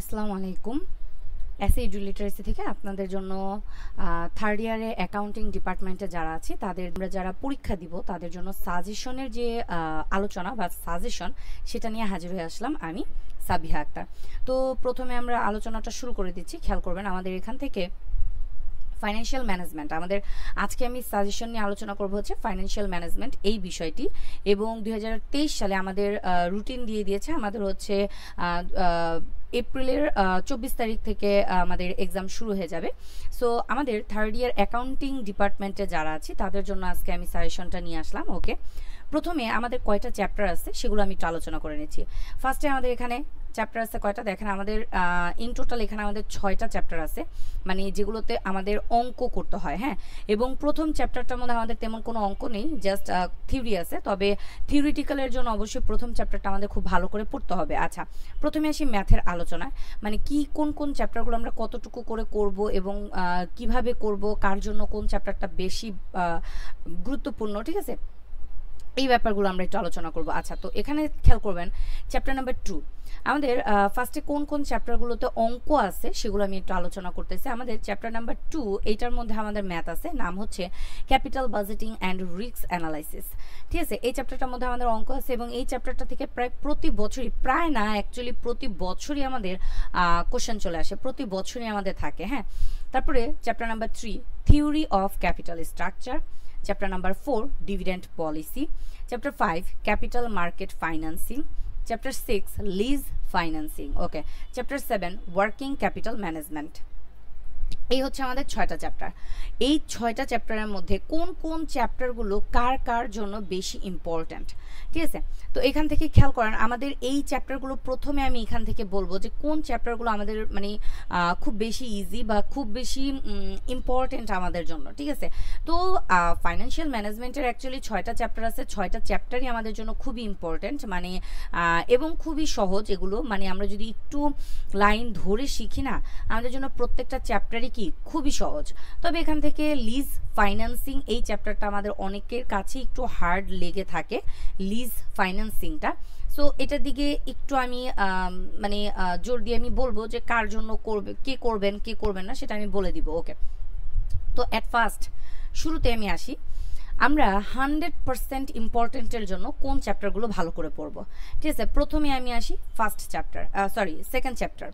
আসসালামু আলাইকুম। SA literacy থেকে আপনাদের জন্য থার্ড ইয়ারে অ্যাকাউন্টিং ডিপার্টমেন্টে যারা আছে তাদের আমরা যারা পরীক্ষা দিব তাদের জন্য সাজেশনের যে আলোচনা বা সাজেশন সেটা নিয়ে হাজির হয়ে আসলাম আমি সাবিহা আক্তার। তো প্রথমে আমরা আলোচনাটা শুরু করে দিচ্ছি। খেয়াল করবেন আমাদের এখান থেকে ফাইন্যান্সিয়াল ম্যানেজমেন্ট আমাদের আজকে আমি সাজেশন নিয়ে আলোচনা করব হচ্ছে ফাইন্যান্সিয়াল ম্যানেজমেন্ট এই বিষয়টি, এবং 2023 সালে আমাদের রুটিন দিয়ে দিয়েছে। আমাদের হচ্ছে এপ্রিলের 24 তারিখ থেকে আমাদের এক্সাম শুরু হয়ে যাবে। সো আমাদের থার্ড ইয়ার অ্যাকাউন্টিং ডিপার্টমেন্টে যারা আছে তাদের জন্য আজকে আমি সাজেশনটা নিয়ে আসলাম। ওকে, প্রথমে আমাদের কয়টা চ্যাপ্টার আছে সেগুলো আমি একটু আলোচনা করে নিচ্ছি। ফার্স্টে আমাদের এখানে চ্যাপ্টার আছে কয়টা দেখেন, আমাদের ইন টোটাল এখানে আমাদের 6টা চ্যাপ্টার আছে, মানে যেগুলোতে আমাদের অঙ্ক করতে হয়। হ্যাঁ, এবং প্রথম চ্যাপ্টারটার মধ্যে আমাদের তেমন কোনো অঙ্ক নেই, জাস্ট থিওরি আছে। তবে থিওরিটিক্যালের জন্য অবশ্যই প্রথম চ্যাপ্টারটা আমাদের খুব ভালো করে পড়তে হবে। আচ্ছা, প্রথমে আসি ম্যাথের আলোচনায়, মানে কোন চ্যাপ্টারগুলো আমরা কতটুকু করে করব এবং কিভাবে করব, কার জন্য কোন চ্যাপ্টারটা বেশি গুরুত্বপূর্ণ, ঠিক আছে, এই ব্যাপারগুলো আমরা একটু আলোচনা করব। আচ্ছা, তো এখানে খেয়াল করবেন চ্যাপ্টার নাম্বার 2 আমাদের ফার্স্টে কোন চ্যাপ্টারগুলোতে অঙ্ক আছে সেগুলো আমি একটু আলোচনা করতেছি। আমাদের চ্যাপ্টার নাম্বার 2 এইটার মধ্যে আমাদের ম্যাথ আছে, নাম হচ্ছে capital budgeting and risk analysis. ঠিক আছে, এই চ্যাপ্টারটার মধ্যে আমাদের অঙ্ক আছে এবং এই চ্যাপ্টারটা থেকে প্রায় প্রতি বছরই, প্রায় না অ্যাকচুয়ালি প্রতি বছরই আমাদের কোশ্চেন চলে আসে, প্রতি বছরই আমাদের থাকে। হ্যাঁ, তারপরে chapter number 3 theory of capital structure, chapter number 4 dividend policy, chapter 5 capital market financing, chapter 6 lease financing, okay, chapter 7 working capital management. এই হচ্ছে আমাদের 6টা চ্যাপ্টার। এই 6টা চ্যাপ্টারের মধ্যে কোন চ্যাপ্টারগুলো কার জন্য বেশি ইম্পর্ট্যান্ট, ঠিক আছে। তো এখান থেকে খেয়াল করেন আমাদের এই চ্যাপ্টারগুলো প্রথমে আমি এখান থেকে বলবো যে কোন চ্যাপ্টারগুলো আমাদের মানে খুব বেশি ইজি বা খুব বেশি ইম্পর্ট্যান্ট আমাদের জন্য, ঠিক আছে। তো ফাইন্যান্সিয়াল ম্যানেজমেন্টের অ্যাকচুয়ালি 6টা চ্যাপ্টার আছে, 6টা চ্যাপ্টারই আমাদের জন্য খুবই ইম্পর্ট্যান্ট, মানে এবং খুবই সহজ এগুলো, মানে আমরা যদি একটু লাইন ধরে শিখি না আমাদের জন্য প্রত্যেকটা চ্যাপ্টারই কি খুবই সহজ। তবে এখান থেকে লিজ ফাইন্যান্সিং এই চ্যাপ্টারটা আমাদের অনেকের কাছে একটু হার্ড লেগে থাকে, লিজ ফাইন্যান্সিংটা। সো এটার দিকে একটু আমি মানে জোর দিয়ে আমি বলবো যে কার জন্য করবে, কে করবেন না সেটা আমি বলে দিব। ওকে, তো অ্যাট ফার্স্ট শুরুতে আমি আসি, আমরা 100% ইম্পর্টেন্টের জন্য কোন চ্যাপ্টারগুলো ভালো করে পড়ব, ঠিক আছে। প্রথমে আমি আসি সেকেন্ড চ্যাপ্টার।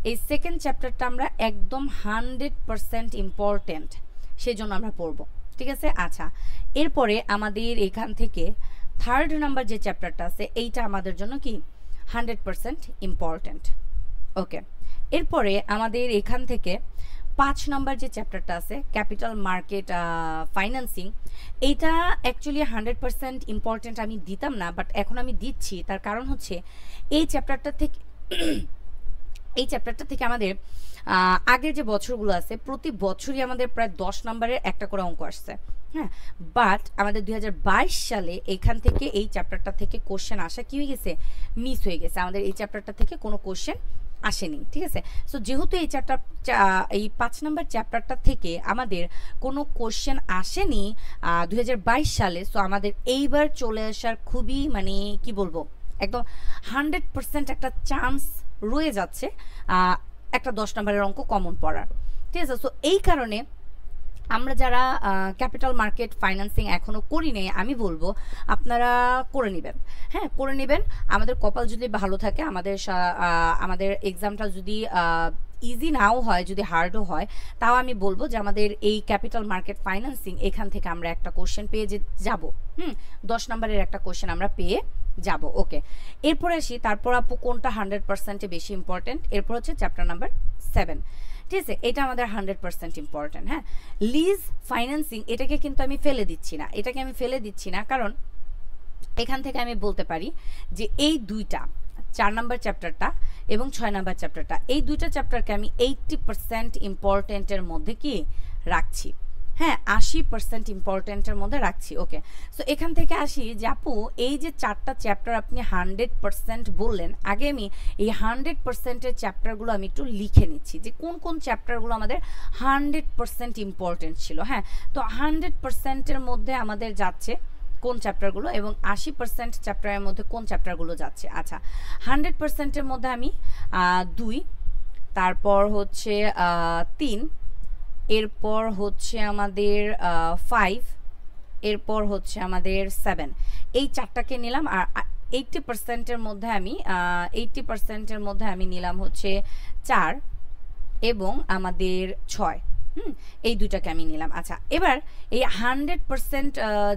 এই সেকেন্ড চ্যাপ্টারটা আমরা একদম 100% ইম্পর্টেন্ট, সেই জন্য আমরা পড়ব, ঠিক আছে। আচ্ছা, এরপরে আমাদের এখান থেকে থার্ড নাম্বার যে চ্যাপ্টারটা আছে এইটা আমাদের জন্য কি 100% ইম্পর্টেন্ট। ওকে, এরপরে আমাদের এখান থেকে 5 নাম্বার যে চ্যাপ্টারটা আছে ক্যাপিটাল মার্কেট ফাইন্যান্সিং, এইটা অ্যাকচুয়ালি 100% ইম্পর্টেন্ট আমি দিতাম না, বাট এখন আমি দিচ্ছি। তার কারণ হচ্ছে এই চ্যাপ্টারটা থেকে আমাদের আগের যে বছরগুলো আছে প্রতি বছরই আমাদের প্রায় 10 নাম্বারের একটা করে অঙ্ক আসছে। হ্যাঁ, বাট আমাদের 2022 সালে এখান থেকে এই চ্যাপ্টারটা থেকে কোশ্চেন আসা কি হয়ে গেছে, মিস হয়ে গেছে। আমাদের এই চ্যাপ্টারটা থেকে কোনো কোশ্চেন আসেনি, ঠিক আছে। সো যেহেতু এই 5 নাম্বার চ্যাপ্টারটা থেকে আমাদের কোনো কোশ্চেন আসেনি 2022 সালে, সো আমাদের এইবার চলে আসার খুবই মানে কি বলবো একদম 100% একটা চান্স রয়ে যাচ্ছে একটা 10 নাম্বারের অঙ্ক কমন পড়ার, ঠিক আছে। সো এই কারণে আমরা যারা ক্যাপিটাল মার্কেট ফাইন্যান্সিং এখনও করি নেই, আমি বলবো আপনারা করে নেবেন। হ্যাঁ, করে নেবেন। আমাদের কপাল যদি ভালো থাকে, আমাদের এক্সামটা যদি ইজি নাও হয়, যদি হার্ডও হয়, তাও আমি বলবো যে আমাদের এই ক্যাপিটাল মার্কেট ফাইন্যান্সিং এখান থেকে আমরা একটা কোশ্চেন পেয়ে যাব। 10 নাম্বারের একটা কোশ্চেন আমরা পেয়ে যাব। ওকে, এরপরে আসি তারপর আপু কোনটা 100% বেশি ইম্পর্টেন্ট। এরপর হচ্ছে চ্যাপ্টার নাম্বার 7, ঠিক আছে, এটা আমাদের 100% ইম্পর্টেন্ট। হ্যাঁ, লিজ ফাইন্যান্সিং এটাকে কিন্তু আমি ফেলে দিচ্ছি না, কারণ এখান থেকে আমি বলতে পারি যে এই দুইটা 4 নাম্বার চ্যাপ্টারটা এবং 6 নাম্বার চ্যাপ্টারটা, এই দুইটা চ্যাপ্টারকে আমি 80% ইম্পর্টেন্টের মধ্যে কি রাখছি। হ্যাঁ, 80% ইম্পর্টেন্টের মধ্যে রাখছি। ওকে, সো এখান থেকে আসি যে আপু এই যে 4টা চ্যাপ্টার আপনি 100% বললেন, আগে আমি এই 100%-এর চ্যাপ্টারগুলো আমি একটু লিখে নিচ্ছি যে কোন চ্যাপ্টারগুলো আমাদের 100% ইম্পর্টেন্ট ছিল। হ্যাঁ, তো 100%-এর মধ্যে আমাদের যাচ্ছে কোন চ্যাপ্টারগুলো এবং 80% চ্যাপ্টারের মধ্যে কোন চ্যাপ্টারগুলো যাচ্ছে। আচ্ছা, 100%-এর মধ্যে আমি 2 তারপর হচ্ছে 3, এরপর হচ্ছে আমাদের 5, এরপর হচ্ছে আমাদের 7। এই চারটাকে নিলাম। আর 80%-এর মধ্যে আমি 80%-এর মধ্যে আমি নিলাম হচ্ছে 4 এবং আমাদের 6। এই দুইটাকে আমি নিলাম। আচ্ছা, এবার এই 100%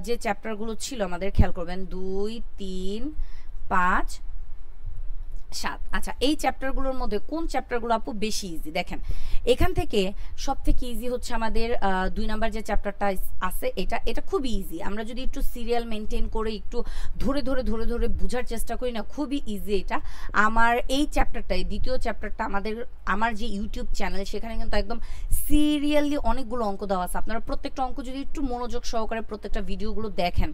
যে চ্যাপ্টারগুলো ছিল আমাদের, খেয়াল করবেন 2, 3, 5, 7। আচ্ছা, এই চ্যাপ্টারগুলোর মধ্যে কোন চ্যাপ্টারগুলো আপু বেশি ইজি? দেখেন, এখান থেকে সব থেকে ইজি হচ্ছে আমাদের 2 নাম্বার যে চ্যাপ্টারটা আছে, এটা খুবই ইজি। আমরা যদি একটু সিরিয়াল মেনটেন করে একটু ধরে ধরে ধরে ধরে বোঝার চেষ্টা করি না, খুবই ইজি এটা। আমার এই চ্যাপ্টারটাই, দ্বিতীয় চ্যাপ্টারটা আমার যে ইউটিউব চ্যানেল, সেখানে কিন্তু একদম সিরিয়ালি অনেকগুলো অঙ্ক দেওয়া আছে। আপনারা প্রত্যেকটা অঙ্ক যদি একটু মনোযোগ সহকারে প্রত্যেকটা ভিডিওগুলো দেখেন,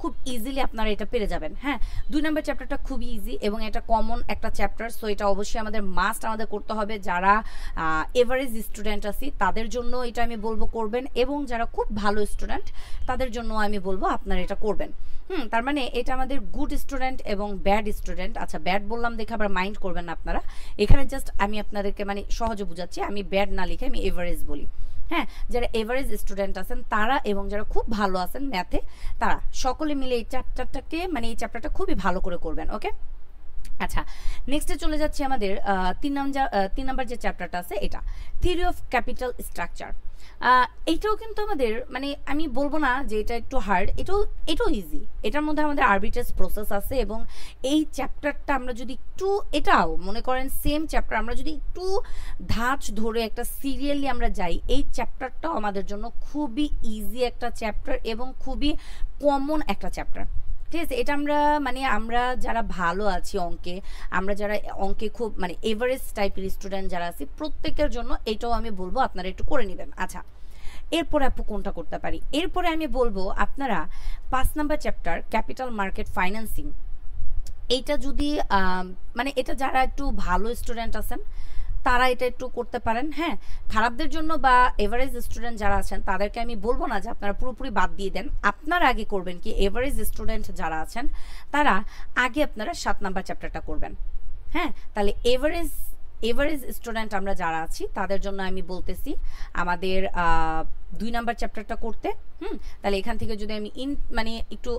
খুব ইজিলি আপনারা এটা পেরে যাবেন। হ্যাঁ, 2 নাম্বার চ্যাপ্টারটা খুবই ইজি এবং এটা কমন একটা চ্যাপ্টার। সো এটা অবশ্যই আমাদের করতে হবে। যারা এভারেজ স্টুডেন্ট আছি তাদের জন্য এটা আমি বলবো করবেন, এবং যারা খুব ভালো স্টুডেন্ট তাদের জন্য আমি বলবো আপনারা এটা করবেন। তার মানে এটা আমাদের গুড স্টুডেন্ট এবং ব্যাড স্টুডেন্ট। আচ্ছা, ব্যাড বললাম দেখে আবার মাইন্ড করবেন না আপনারা, এখানে জাস্ট আমি আপনাদেরকে মানে সহজে বুঝাচ্ছি, আমি ব্যাড না লিখে আমি এভারেজ বলি। হ্যাঁ, যারা এভারেজ স্টুডেন্ট আছেন তারা এবং যারা খুব ভালো আছেন ম্যাথে, তারা সকলে মিলে এই চ্যাপ্টারটাকে মানে এই চ্যাপ্টারটা খুবই ভালো করে করবেন। ওকে, আচ্ছা, নেক্সটে চলে যাচ্ছি আমাদের 3 নাম্বার যে চ্যাপ্টারটা আছে, এটা থিওরি অফ ক্যাপিটাল স্ট্রাকচার। এইটাও কিন্তু আমাদের মানে আমি বলবো না যে এটা একটু হার্ড, এটাও ইজি। এটার মধ্যে আমাদের আরবিট্রেজ প্রসেস আছে, এবং এই চ্যাপ্টারটা আমরা যদি একটু, এটাও মনে করেন সেম চ্যাপ্টার, আমরা যদি একটু ধাঁচ ধরে একটা সিরিয়ালি আমরা যাই, এই চ্যাপ্টারটাও আমাদের জন্য খুবই ইজি একটা চ্যাপ্টার এবং খুবই কমন একটা চ্যাপ্টার। ঠিক আছে, এটা আমরা যারা ভালো আছি অঙ্কে, আমরা যারা অঙ্কে খুব মানে এভারেজ টাইপের স্টুডেন্ট যারা আছি, প্রত্যেকের জন্য এটাও আমি বলবো আপনারা একটু করে নেবেন। আচ্ছা, এরপরে আপু কোনটা করতে পারি? এরপরে আমি বলবো আপনারা 5 number chapter capital market financing, এইটা যদি মানে এটা যারা একটু ভালো স্টুডেন্ট আছেন তারা এটা একটু করতে পারেন। হ্যাঁ, খারাপদের জন্য বা এভারেজ স্টুডেন্ট যারা আছেন তাদেরকে আমি বলবো না যে আপনারা পুরোপুরি বাদ দিয়ে দেন। আপনারা আগে করবেন কি, এভারেজ স্টুডেন্ট যারা আছেন তারা আগে আপনারা 7 নাম্বার চ্যাপ্টারটা করবেন। হ্যাঁ, তাহলে এভারেজ স্টুডেন্ট আমরা যারা আছি তাদের জন্য আমি বলতেছি আমাদের 2 নাম্বার চ্যাপ্টারটা করতে। তাহলে এখান থেকে যদি আমি মানে একটু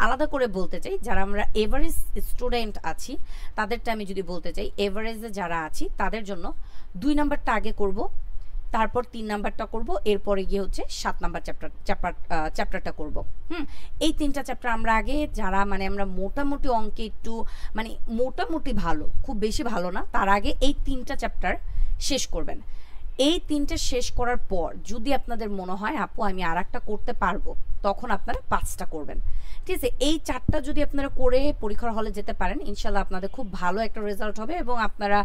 আলাদা করে বলতে চাই, যারা আমরা এভারেজ স্টুডেন্ট আছি তাদেরটা আমি যদি বলতে চাই, এভারেজে যারা আছি তাদের জন্য 2 নাম্বারটা আগে করব, তারপর 3 নাম্বারটা করব, এরপরে গিয়ে হচ্ছে 7 নাম্বার চ্যাপ্টারটা করব। এই 3টা চ্যাপ্টার আমরা আগে, যারা মানে আমরা মোটামুটি অঙ্কে একটু মানে মোটামুটি ভালো, খুব বেশি ভালো না, তার আগে এই 3টা চ্যাপ্টার শেষ করবেন। এই 3টা শেষ করার পর যদি আপনাদের মনে হয় আপু আমি আর একটা করতে পারবো, তখন আপনারা 5টা করবেন। ঠিক আছে, এই 4টা যদি আপনারা করে পরীক্ষার হলে যেতে পারেন, ইনশাল্লাহ আপনাদের খুব ভালো একটা রেজাল্ট হবে এবং আপনারা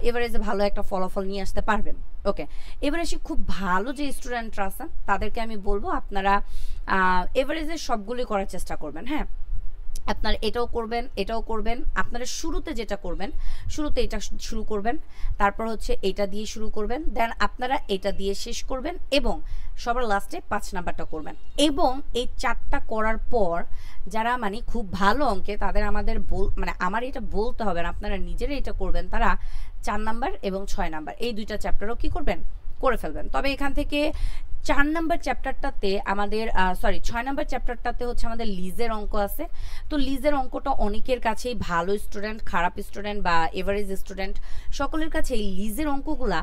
এভারেজে ভালো একটা ফলাফল নিয়ে আসতে পারবেন। ওকে, এবার আসি খুব ভালো যে স্টুডেন্টরা আছেন তাদেরকে আমি বলবো আপনারা এভারেজে সবগুলি করার চেষ্টা করবেন। হ্যাঁ, আপনারা এটাও করবেন। আপনারা শুরুতে যেটা করবেন, শুরুতে এটা শুরু করবেন, তারপর হচ্ছে এটা দিয়ে শুরু করবেন, দেন আপনারা এটা দিয়ে শেষ করবেন এবং সবার লাস্টে 5 নাম্বারটা করবেন। এবং এই 4টা করার পর যারা মানে খুব ভালো অঙ্কে, তাদের আমার এটা বলতে হবে না, আপনারা নিজেরা এটা করবেন, তারা 4 নাম্বার এবং 6 নাম্বার এই 2টা চ্যাপ্টারও কি করবেন, করে ফেলবেন। তবে এখান থেকে 4 নাম্বার চ্যাপ্টারটাতে আমাদের 6 নাম্বার চ্যাপ্টারটাতে হচ্ছে আমাদের লিজের অঙ্ক আছে। তো লিজের অঙ্কটা অনেকের কাছেই, ভালো স্টুডেন্ট, খারাপ স্টুডেন্ট বা এভারেজ স্টুডেন্ট, সকলের কাছে এই লিজের অঙ্কগুলা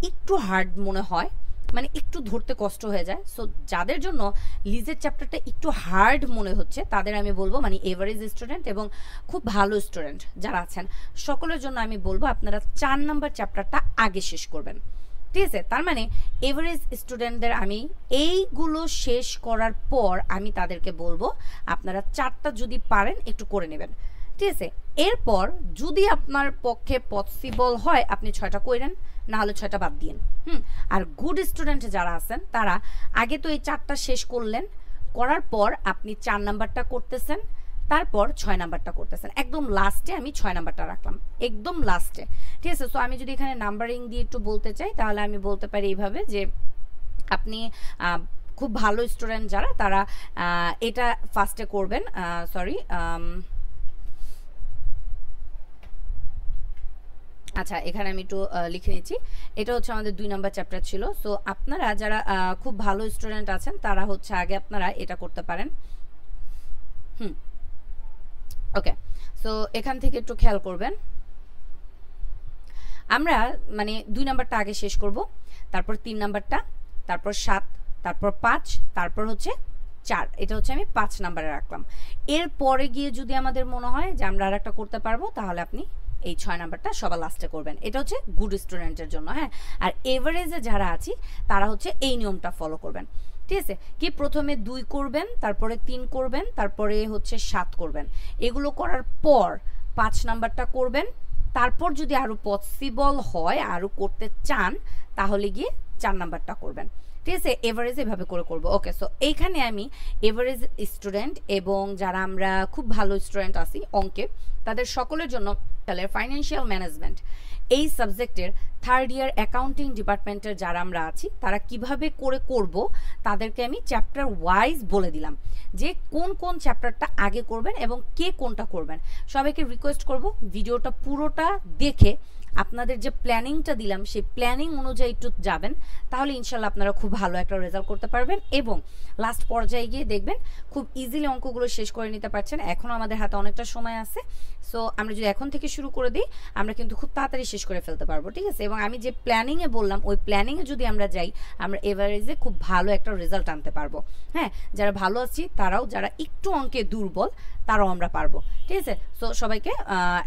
একটু হার্ড মনে হয়, মানে একটু ধরতে কষ্ট হয়ে যায়। সো যাদের জন্য লিজের চ্যাপ্টারটা একটু হার্ড মনে হচ্ছে তাদের আমি বলবো, মানে এভারেজ স্টুডেন্ট এবং খুব ভালো স্টুডেন্ট যারা আছেন সকলের জন্য আমি বলবো আপনারা 4 নাম্বার চ্যাপ্টারটা আগে শেষ করবেন। ঠিক আছে, তার মানে এভারেজ স্টুডেন্টদের আমি এইগুলো শেষ করার পর আমি তাদেরকে বলবো আপনারা 4টা যদি পারেন একটু করে নেবেন। ঠিক আছে, এরপর যদি আপনার পক্ষে পসিবল হয় আপনি 6টা করেন, না হলে 6টা বাদ দিন। আর গুড স্টুডেন্ট যারা আছেন তারা আগে তো এই 4টা শেষ করলেন, করার পর আপনি 4 নাম্বারটা করতেছেন, তারপর 6 নাম্বারটা করতেছেন, একদম লাস্টে আমি 6 নাম্বারটা রাখলাম, একদম লাস্টে। ঠিক আছে, সো আমি যদি এখানে নাম্বারিং দিয়ে একটু বলতে চাই তাহলে আমি বলতে পারি এইভাবে যে আপনি খুব ভালো স্টুডেন্ট যারা, তারা এটা ফার্স্টে করবেন, আচ্ছা, এখানে আমি একটু লিখে নিচ্ছি। এটা হচ্ছে আমাদের 2 নাম্বার চ্যাপ্টার ছিল। সো আপনারা যারা খুব ভালো স্টুডেন্ট আছেন তারা হচ্ছে আগে আপনারা এটা করতে পারেন। ওকে, সো এখান থেকে একটু খেয়াল করবেন। আমরা মানে 2 নাম্বারটা আগে শেষ করব, তারপর 3 নাম্বারটা, তারপর 7, তারপর 5, তারপর হচ্ছে 4। এটা হচ্ছে আমি 5 নাম্বারে রাখলাম। এরপরে গিয়ে যদি আমাদের মনে হয় যে আমরা আর একটা করতে পারবো, তাহলে আপনি এই 6 নাম্বারটা সবার লাস্টে করবেন। এটা হচ্ছে গুড স্টুডেন্টের জন্য, হ্যাঁ। আর এভারেজে যারা আছি তারা হচ্ছে এই নিয়মটা ফলো করবেন, ঠিক আছে? কি প্রথমে 2 করবেন, তারপরে 3 করবেন, তারপরে হচ্ছে 7 করবেন। এগুলো করার পর 5 নাম্বারটা করবেন, তারপর যদি আরও পসিবল হয় আরও করতে চান তাহলে গিয়ে 4 নাম্বারটা করবেন, ঠিক আছে? এভারেজ এভাবে করে করবো। ওকে, সো এইখানে আমি এভারেজ স্টুডেন্ট এবং যারা আমরা খুব ভালো স্টুডেন্ট আছি অঙ্কে, তাদের সকলের জন্য তাহলে ফাইন্যান্সিয়াল ম্যানেজমেন্ট এই সাবজেক্টের 3rd ইয়ার অ্যাকাউন্টিং ডিপার্টমেন্টের যারা আমরা আছি তারা কিভাবে করে করব তাদেরকে আমি চ্যাপ্টার ওয়াইজ বলে দিলাম যে কোন কোন চ্যাপ্টারটা আগে করবেন এবং কে কোনটা করবেন। সবাইকে রিকোয়েস্ট করব ভিডিওটা পুরোটা দেখে আপনাদের যে প্ল্যানিংটা দিলাম সেই প্ল্যানিং অনুযায়ী একটু যাবেন, তাহলে ইনশাল্লাহ আপনারা খুব ভালো একটা রেজাল্ট করতে পারবেন এবং লাস্ট পর্যায়ে গিয়ে দেখবেন খুব ইজিলি অঙ্কগুলো শেষ করে নিতে পারছেন। এখনও আমাদের হাতে অনেকটা সময় আছে, সো আমরা যদি এখন থেকে শুরু করে দিই আমরা কিন্তু খুব তাড়াতাড়ি শেষ করে ফেলতে পারবো, ঠিক আছে? এবং আমি যে প্ল্যানিংয়ে বললাম ওই প্ল্যানিংয়ে যদি আমরা যাই আমরা এভারেজে খুব ভালো একটা রেজাল্ট আনতে পারবো, হ্যাঁ। যারা ভালো আছি তারাও, যারা একটু অঙ্কে দুর্বল তারাও আমরা পারবো, ঠিক আছে? সো সবাইকে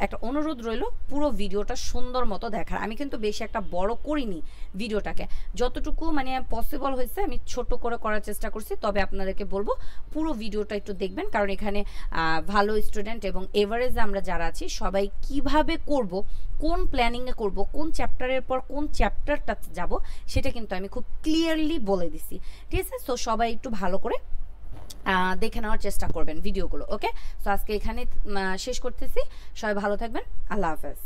একটা অনুরোধ রইল পুরো ভিডিওটা সুন্দর মতো দেখার। আমি কিন্তু বেশি একটা বড় করিনি ভিডিওটাকে, যতটুকু মানে পসিবল হয়েছে আমি ছোট করে করার চেষ্টা করছি। তবে আপনাদেরকে বলবো পুরো ভিডিওটা একটু দেখবেন, কারণ এখানে ভালো স্টুডেন্ট এবং এভারেজে আমরা যারা আছি সবাই কিভাবে করব, কোন প্ল্যানিংয়ে করব, কোন চ্যাপ্টারের পর কোন চ্যাপ্টারটা যাব সেটা কিন্তু আমি খুব ক্লিয়ারলি বলে দিছি, ঠিক আছে? সো সবাই একটু ভালো করে দেখে নেওয়ার চেষ্টা করবেন ভিডিওগুলো। ওকে, সো আজকে এখানে শেষ করতেছি। সবাই ভালো থাকবেন। আল্লাহ হাফেজ।